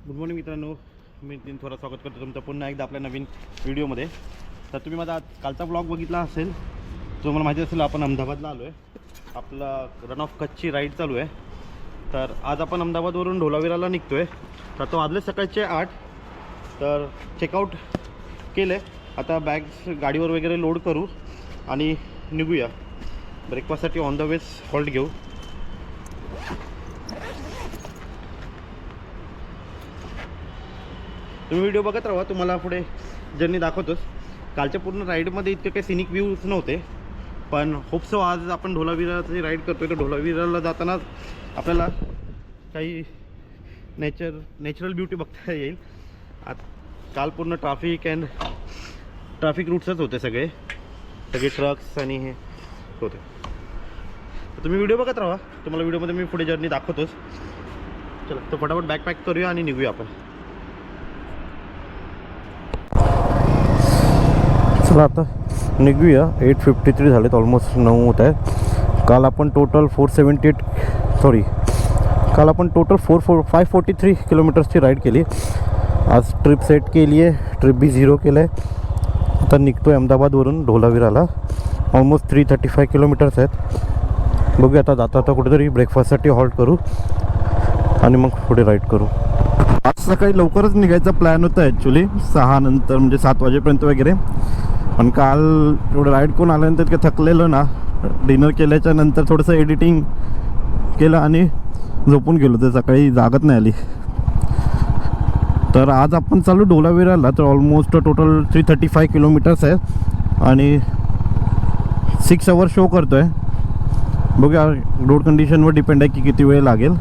Good morning मित्रांनो, मी थोडं स्वागत करतो तुमचं पुन्हा एकदा आपल्या नवीन व्हिडिओमध्ये. तर तुम्ही माझा कालचा ब्लॉग बघितला असेल, जो मला माहिती असेल आपण अहमदाबादला आलो आहे. आपला रन ऑफ कच्छची राईड चालू आहे. तर आज आपण अहमदाबादवरून ढोलावीराला निघतो आहे. तर तो वाजले सकाळचे 8. तर चेकआउट केलं आहे. आता बॅग्स गाडीवर वगैरे लोड करू आणि निघूया. ब्रेकफास्टसाठी ऑन द वेज हॉल्ट घेऊ. तुम्ही व्हिडिओ बघत राहा, तुम्हाला पुढे जर्नी दाखवतोच. कालच्या पूर्ण राईडमध्ये इतके काही सिनिक व्ह्यूज नव्हते, पण होप सो आज आपण ढोलावीराची राईड करतोय. तर ढोलावीराला जाताना आपल्याला काही नॅचरल ब्युटी बघता येईल. काल पूर्ण ट्रॅफिक रूट्सच होते, सगळे ट्रक्स आणि हे होते. तर तुम्ही व्हिडिओ बघत राहा, तुम्हाला व्हिडिओमध्ये मी पुढे जर्नी दाखवतोच. चला तर फटाफट बॅग पॅक करूया आणि निघूया आपण. चला आता निघूया. 8:53 झालेत, ऑलमोस्ट 9 होत आहे. काल आपण टोटल 543 किलोमीटर्सची राईड केली. आज ट्रिप सेट केली आहे, ट्रिप बी 0 केलं आहे. आता निघतो आहे अहमदाबादवरून ढोलावीराला. ऑलमोस्ट 335 किलोमीटर्स आहेत. बघूया आता जाता कुठेतरी ब्रेकफास्टसाठी हॉल्ट करू आणि मग पुढे राईड करू. आज सकाळी लवकरच निघायचा प्लॅन होता ॲक्च्युली, 6 नंतर म्हणजे 7 वाजेपर्यंत वगैरे. पण काल एवढं राईड करून आल्यानंतर इतकं थकलेलं ना, डिनर केल्याच्या नंतर थोडंसं एडिटिंग केलं आणि झोपून गेलो, तर सकाळी जागत नाही आली. तर आज आपण चालू ढोलावीराला. तर ऑलमोस्ट टोटल 335 किलोमीटर्स आहे आणि 6 आवर शो करतो आहे. बघूया, रोड कंडिशनवर डिपेंड आहे की किती वेळ लागेल.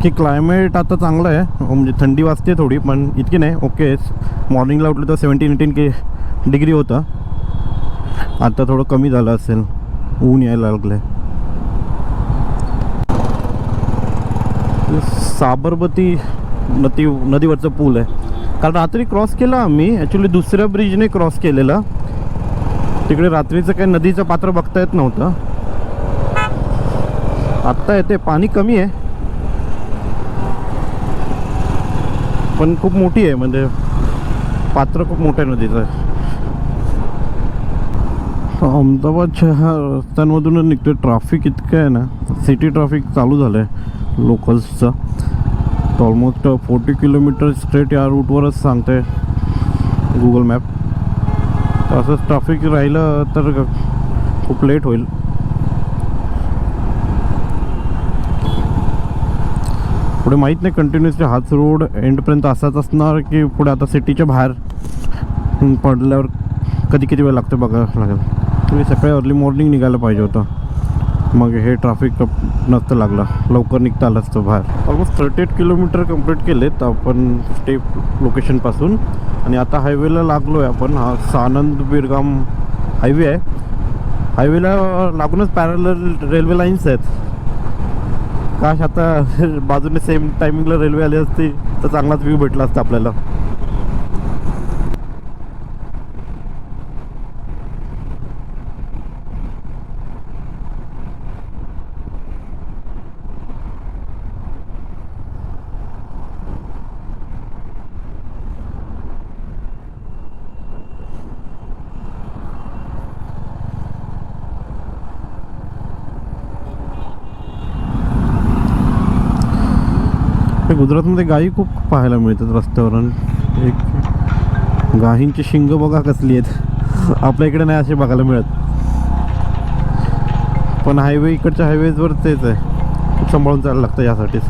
की क्लायमेट आता चांगलं आहे, म्हणजे थंडी वाजते थोडी, पण इतकी नाही. ओके, मॉर्निंगला उठलं तर 17-18 डिग्री होतं. आता थोडं कमी झालं असेल, ऊन यायला लागलं आहे. साबरमती नदीवरचं पूल आहे. काल रात्री क्रॉस केला आम्ही, ॲक्च्युली दुसऱ्या ब्रिजने क्रॉस केलेला. तिकडे रात्रीचं काही नदीचं पात्र बघता येत नव्हतं. आत्ता येते, पाणी कमी आहे पण खूप मोठी आहे, म्हणजे पात्र खूप मोठं आहे नदीचं. अहमदाबादच्या ह्या रस्त्यांमधूनच निघतो. ट्रॅफिक इतकं आहे ना, सिटी ट्रॅफिक चालू झालं आहे लोकल्सचं. तर ऑलमोस्ट 40 किलोमीटर स्ट्रेट या रूटवरच सांगते गुगल मॅप. तर असंच ट्रॅफिक राहिलं तर खूप लेट होईल. पुढे माहीत नाही, कंटिन्युअसली हाच रोड एंडपर्यंत असाच असणार की पुढे आता सिटीच्या बाहेर पडल्यावर किती वेळ लागतो बघायला लागेल. तुम्ही सकाळी अर्ली मॉर्निंग निघायला पाहिजे होतं, मग हे ट्रॅफिक नसतं लागलं, लवकर निघता आलं असतं बाहेर. ऑलमोस्ट 38 किलोमीटर कंप्लीट केलेत आपण स्टे लोकेशनपासून. आणि आता हायवेला लागलो आहे आपण. हा सानंद बिरगाम हायवे आहे. हायवेला लागूनच पॅरलल रेल्वे लाईन्स आहेत. काश आता बाजूने सेम टायमिंगला रेल्वे आली असती तर चांगलाच व्ह्यू भेटला असता आपल्याला. गुजरातमध्ये गायी खूप पाहायला मिळतात रस्त्यावर. एक गायींची शिंग बघा कसली आहेत, आपल्या इकडे नाही असे बघायला मिळत. पण हायवे, इकडच्या हायवेजवर तेच आहे, खूप सांभाळून चालायला लागतं यासाठीच.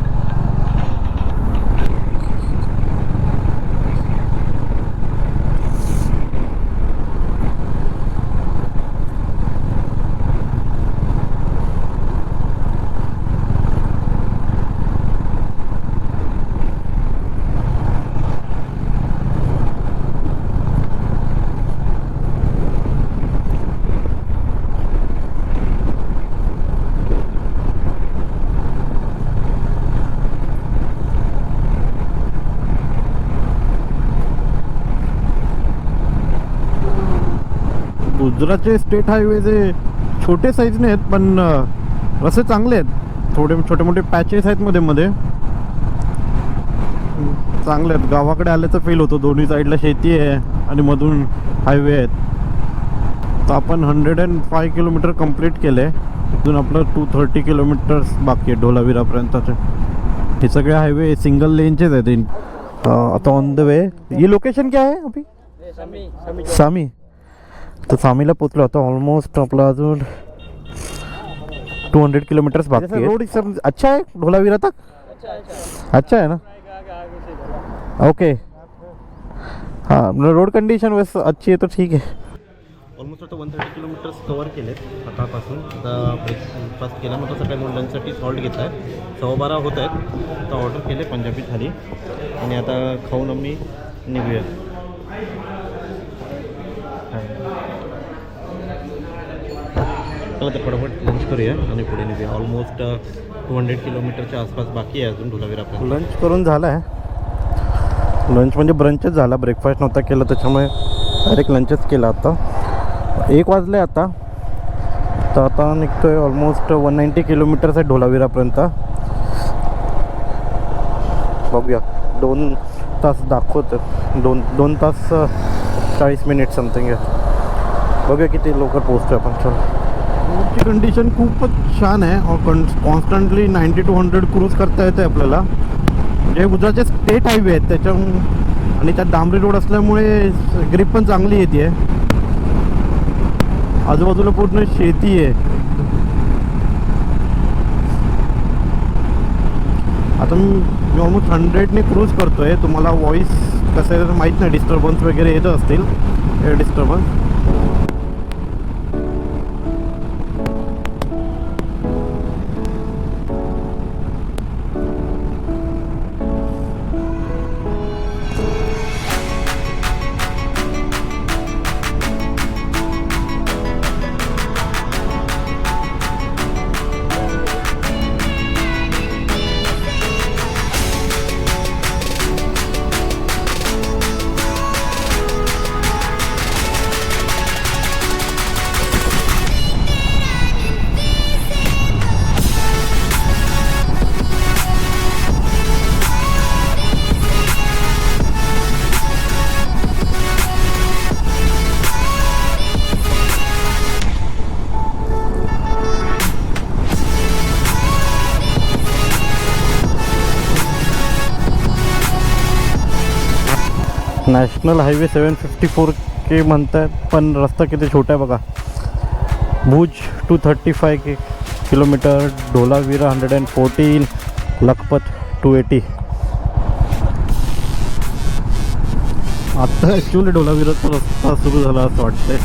गुजरातचे स्टेट हायवे जे छोटे साईजने आहेत, पण रस्ते चांगले आहेत, थोडे छोटे मोठे पॅचेस आहेत मध्ये मध्ये, चांगले आहेत. गावाकडे आल्याचं फील होतो. दोन्ही साईडला शेती आहे आणि मधून हायवे आहेत. तर आपण 105 किलोमीटर कंप्लीट केले. अजून आपलं 230 किलोमीटर्स बाकी आहे ढोलावीरापर्यंतचे. हे सगळे हायवे सिंगल लेनचेच आहेत. आता ऑन द वे. ये लोकेशन क्या है अभी? सामी. तर सामीला पोचलो आता. ऑलमोस्ट आपला अजून 200 किलोमीटर्स बाकी है. रोड अच्छा है ढोलावीरा तक? अच्छा है ना. ओके. हाँ, रोड कंडिशन वैसे अच्छी है तो ठीक है. ऑलमोस्ट आता 130 किलोमीटर्स कवर केलेत आतापासून. आता ब्रेकफास्ट केला, मग सकाळी म्हणून लंचसाठी सॉल्ट घेत आहे. 12:15 होत आहेत. आता ऑर्डर केले पंजाबी थाली आणि आता खाऊन आम्ही निघूया. चला तर फटाफट लंच करूया आणि पुढे निघूया. ऑलमोस्ट 200 किलोमीटरच्या आसपास बाकी आहे अजून ढोलावीरापर्यंत. लंच करून झालं आहे. लंच म्हणजे ब्रंचच झाला, ब्रेकफास्ट नव्हता केला त्याच्यामुळे डायरेक्ट लंचच केला. आता 1 वाजले आता. तर आता निघतो आहे. ऑलमोस्ट 190 किलोमीटर्स आहे ढोलावीरापर्यंत. बघूया 2 तास दाखवतं. 2 तास 40 मिनिट समथिंग आहे. बघूया किती लवकर पोहोचतो आपण. चला. रोडची कंडिशन खूपच छान आहे. कॉन्स्टंटली 90 to 100 क्रूज करता येते आपल्याला. म्हणजे गुजरातचे स्टेट हायवे आहेत त्याच्या, आणि त्यात डांबरी रोड असल्यामुळे ग्रिप पण चांगली येते. आजूबाजूला पूर्ण शेती आहे. आता मी ऑलमोस्ट 100ने क्रूज करतोय. तुम्हाला व्हॉइस कसं आहे माहीत नाही, डिस्टर्बन्स वगैरे येत असतील, एअर डिस्टर्बन्स. नॅशनल हायवे 754 म्हणतात, पण रस्ता किती छोटा आहे बघा. भुज 235 किलोमीटर, ढोलावीरा 114, लखपत 280. आत्ता ॲक्च्युली ढोलावीराचा रस्ता सुरू झाला असं वाटतंय.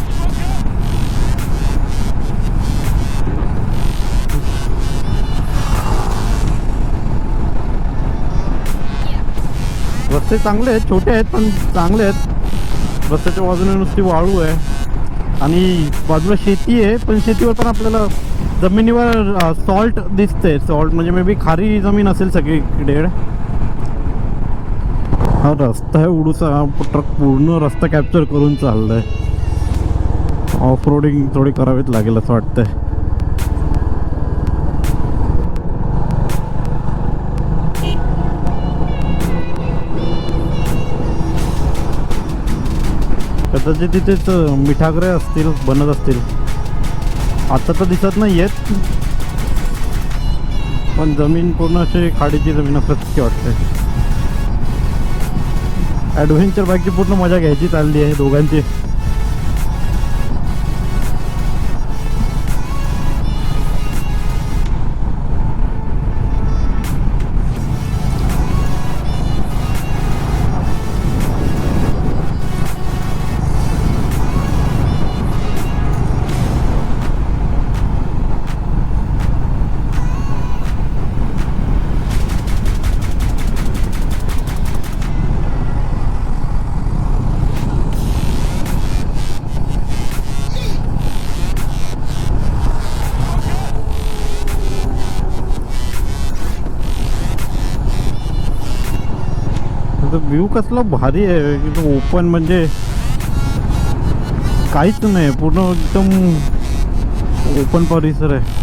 रस्ते चांगले आहेत, छोटे आहेत पण चांगले आहेत. रस्त्याच्या बाजूने नुसती वाळू आहे आणि बाजूला शेती आहे, पण शेतीवर पण आपल्याला जमिनीवर सॉल्ट दिसते. सॉल्ट म्हणजे मे बी खारी जमीन असेल सगळीकडे. हा रस्ता आहे उडूसा. ट्रक पूर्ण रस्ता कॅप्चर करून चाललाय. ऑफ रोडिंग थोडी करावीच लागेल असं वाटतंय. कदाचित तिथेच मिठागरे असतील, बनत असतील. आता तर दिसत नाही आहेत, पण जमीन पूर्ण अशी खाडीची जमीन असल्यासारखी वाटते. ॲडव्हेंचर बाईकची पूर्ण मजा घ्यायची चालली आहे दोघांची. व्ह्यू कसला भारी आहे. एकदम ओपन, म्हणजे काहीच नाही, पूर्ण एकदम ओपन परिसर आहे.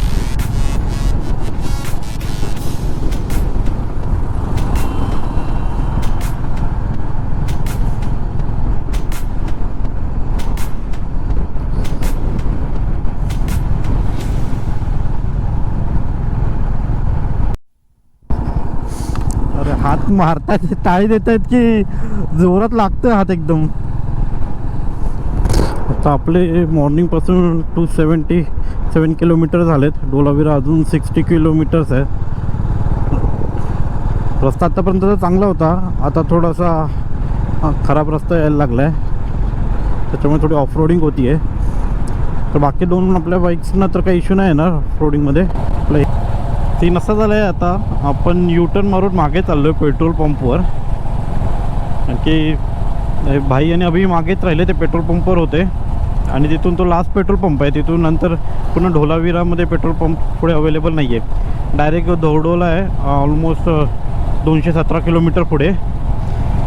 हात मारतात टाळी देत आहेत की जोरात लागतं हात एकदम. आता आपले मॉर्निंगपासून 277 किलोमीटर झालेत. डोलावीरा अजून 60 किलोमीटर्स आहे. रस्ता आत्तापर्यंत तर चांगला होता, आता थोडासा खराब रस्ता यायला लागला आहे, त्याच्यामुळे थोडी ऑफ रोडिंग होती आहे. तर बाकी दोन आपल्या बाईक्सना तर काही इश्यू नाही येणार ऑफ रोडिंगमध्ये. आपलं सीन असा झाला आहे, आता आपण युटर्न मारून मागे चाललो आहे पेट्रोल पंपवर. आणखी भाई आणि अभि मागेच राहिले, ते पेट्रोल पंपवर होते आणि तिथून तो लास्ट पेट्रोल पंप आहे. तिथून नंतर पुन्हा ढोलावीरामध्ये पेट्रोल पंप पुढे अवेलेबल नाही आहे. डायरेक्ट धोरडोला आहे, ऑलमोस्ट 217 किलोमीटर पुढे.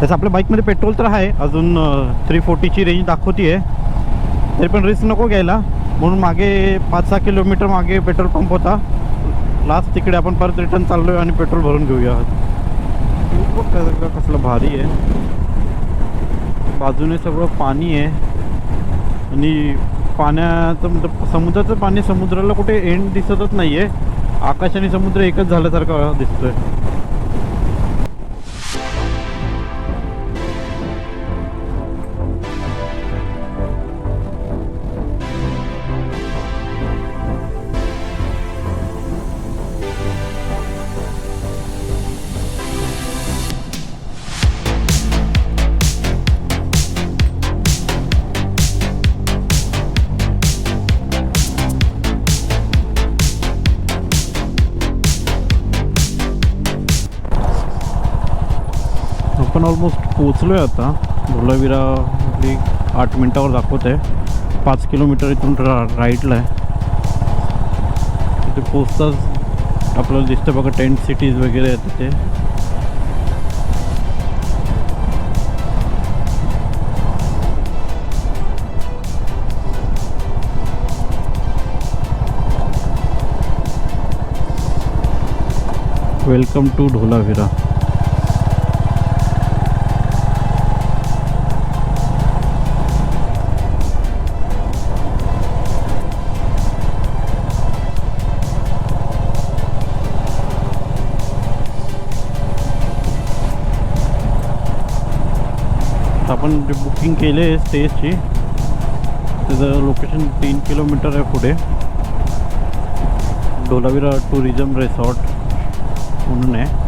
तसं आपल्या बाईकमध्ये पेट्रोल तर आहे, अजून 340ची रेंज दाखवती आहे, तरी पण रिस्क नको घ्यायला म्हणून मागे 5-6 किलोमीटर मागे पेट्रोल पंप होता. लास्ट तिकडे आपण परत रिटर्न चाललो आहे आणि पेट्रोल भरून घेऊया. कसलं भारी आहे, बाजूने सगळं पाणी आहे आणि पाण्याचं मतलब समुद्राचं पाणी, समुद्राला कुठे एंड दिसतच नाही आहे. आकाश आणि समुद्र एकच झाल्यासारखं दिसतोय. आपण ऑलमोस्ट पोचलो आहे आता. ढोलावीरा आपली 8 मिनटावर दाखवत आहे. 5 किलोमीटर इथून राईटला आहे. तिथे पोचताच आपल्याला दिसतं बघा टेंट सिटीज वगैरे आहेत तिथे. Welcome to Dholavira. आपण जे बुकिंग केले आहे स्टेजची, त्याचं लोकेशन 3 किलोमीटर आहे पुढे. ढोलावीरा टुरिझम रिसॉर्ट म्हणून आहे.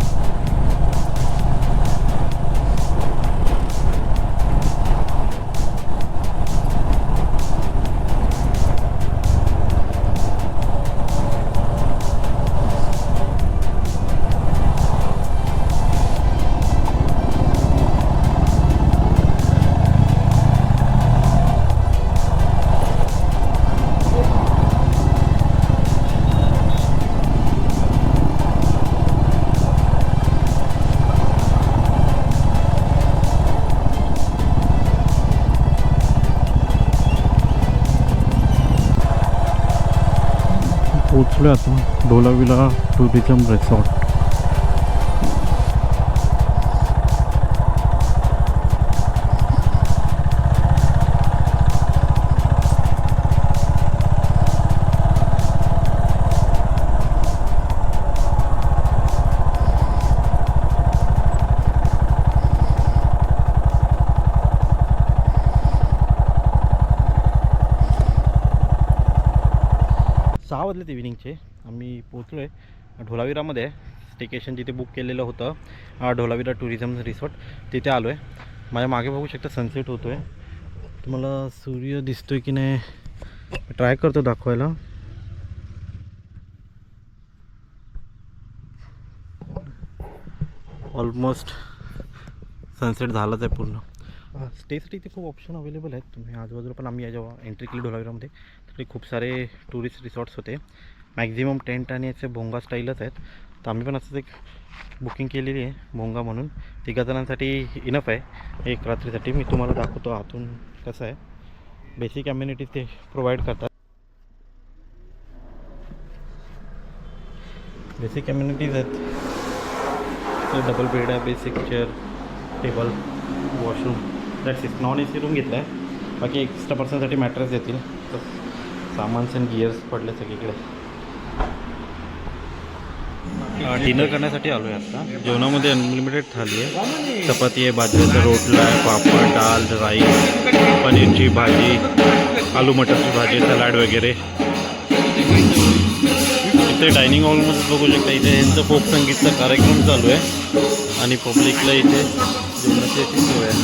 पोचलो आता ढोलावीरा टुरिझम रिसॉर्ट. वाजलेत इव्हिनिंगचे. आम्ही पोचलो आहे ढोलावीरामध्ये. स्टेकेशन जिथे बुक केलेलं होतं ढोलावीरा टुरिझम रिसॉर्ट, तिथे आलो आहे. माझ्या मागे बघू शकता सनसेट होतो आहे. तुम्हाला सूर्य दिसतोय की नाही ट्राय करतो दाखवायला. ऑलमोस्ट सनसेट झालाच आहे पूर्ण. स्टेसाठी इथे खूप ऑप्शन अवेलेबल आहेत. तुम्ही आजूबाजूला पण आम्ही जेव्हा एंट्री केली ढोलावीरामध्ये तिकडे खूप सारे टुरिस्ट रिसॉर्ट्स होते. मॅक्झिमम टेंट आणि याचे भोंगा स्टाईलच आहेत. तर आम्ही पण असंच एक बुकिंग केलेली आहे भोंगा म्हणून. 3 जणांसाठी इनफ आहे एक रात्रीसाठी. मी तुम्हाला दाखवतो आतून कसं आहे. बेसिक ॲम्युनिटीज ते प्रोव्हाइड करतात. बेसिक ॲम्युनिटीज आहेत. डबल बेड आहे, basic chair, table, washroom. That's it. Non AC room घेतला आहे. बाकी एक्स्ट्रा पर्सनसाठी मॅट्रेस देतील. तर सामान्स अँड गिअर्स पडले सगळीकडे. डिनर करण्यासाठी आलो आहे आता. जेवणामध्ये अनलिमिटेड थाली आहे. चपाती आहे, बाजरीचा रोटला आहे, पापड, डाळ, राईस, पनीरची भाजी, आलू मटरची भाजी, सलाड वगैरे. इथे डायनिंग हॉलमध्ये बघू शकता, इथे यांचं फोक संगीतचा कार्यक्रम चालू आहे आणि पब्लिकला इथे जेवणाची अशी सोय आहे.